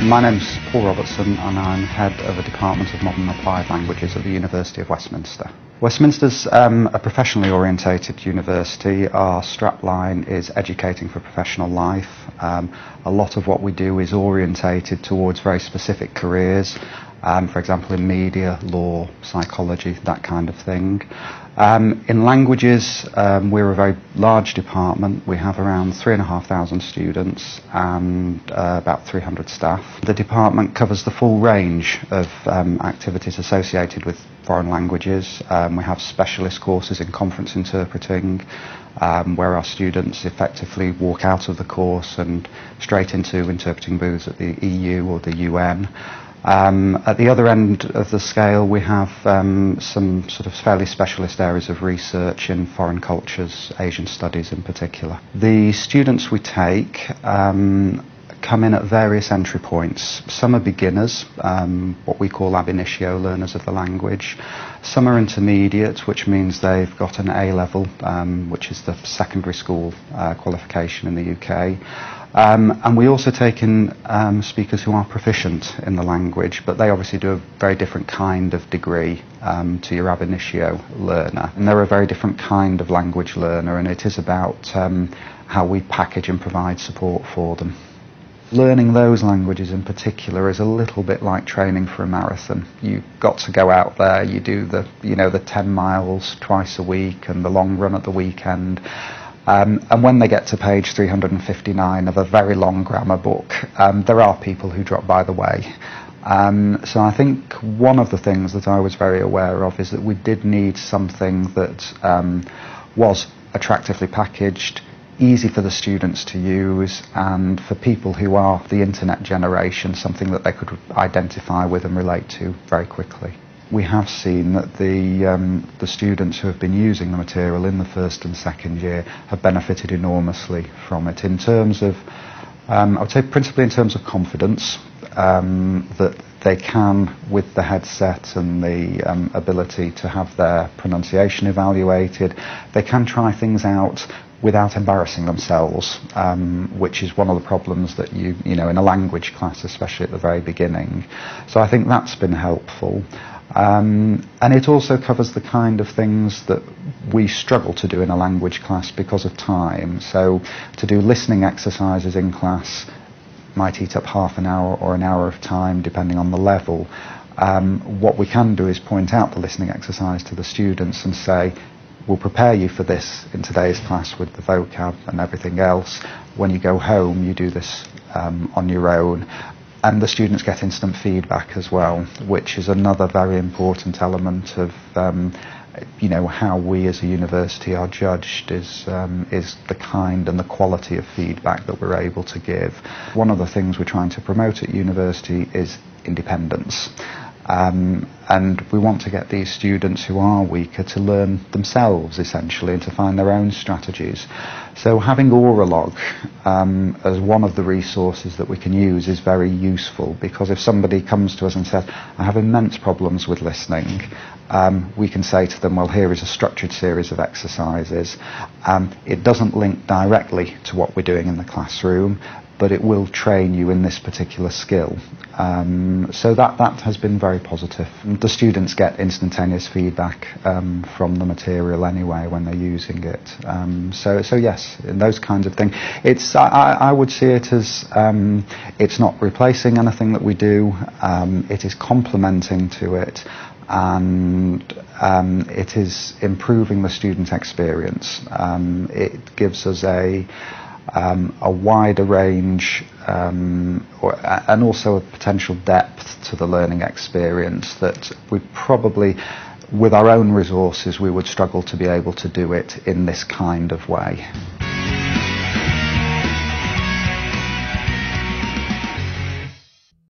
My name's Paul Robertson and I'm head of the Department of Modern Applied Languages at the University of Westminster. Westminster's a professionally orientated university. Our strapline is educating for professional life. A lot of what we do is orientated towards very specific careers, for example in media, law, psychology, that kind of thing. In languages, we're a very large department. We have around 3,500 students and about 300 staff. The department covers the full range of activities associated with foreign languages. We have specialist courses in conference interpreting, where our students effectively walk out of the course and straight into interpreting booths at the EU or the UN. At the other end of the scale we have some sort of fairly specialist areas of research in foreign cultures, Asian studies in particular. The students we take come in at various entry points. Some are beginners, what we call ab initio learners of the language. Some are intermediate, which means they've got an A-level, which is the secondary school qualification in the UK. And we also take in speakers who are proficient in the language, but they obviously do a very different kind of degree to your ab initio learner. And they're a very different kind of language learner, and it is about how we package and provide support for them. Learning those languages in particular is a little bit like training for a marathon. You've got to go out there, you do the 10 miles twice a week and the long run at the weekend. And when they get to page 359 of a very long grammar book, there are people who drop by the way. So I think one of the things that I was very aware of is that we did need something that was attractively packaged, easy for the students to use, and for people who are the internet generation, something that they could identify with and relate to very quickly. We have seen that the students who have been using the material in the first and second year have benefited enormously from it in terms of, I would say principally in terms of confidence, that they can, with the headset and the ability to have their pronunciation evaluated, they can try things out without embarrassing themselves, which is one of the problems that you know in a language class, especially at the very beginning. So I think that's been helpful. And it also covers the kind of things that we struggle to do in a language class because of time. So to do listening exercises in class might eat up half an hour or an hour of time depending on the level. What we can do is point out the listening exercise to the students and say, we'll prepare you for this in today's class with the vocab and everything else. When you go home you do this on your own. And the students get instant feedback as well, which is another very important element of how we as a university are judged is the kind and the quality of feedback that we're able to give. One of the things we're trying to promote at university is independence. And we want to get these students who are weaker to learn themselves essentially and to find their own strategies. So having Auralog as one of the resources that we can use is very useful, because if somebody comes to us and says, I have immense problems with listening, we can say to them, well, here is a structured series of exercises. It doesn't link directly to what we're doing in the classroom, but it will train you in this particular skill. So that has been very positive. The students get instantaneous feedback from the material anyway when they're using it. So yes, in those kinds of things. I would see it as it's not replacing anything that we do. It is complementing to it, and it is improving the student experience. It gives us a wider range and also a potential depth to the learning experience that we probably, with our own resources, we would struggle to be able to do it in this kind of way.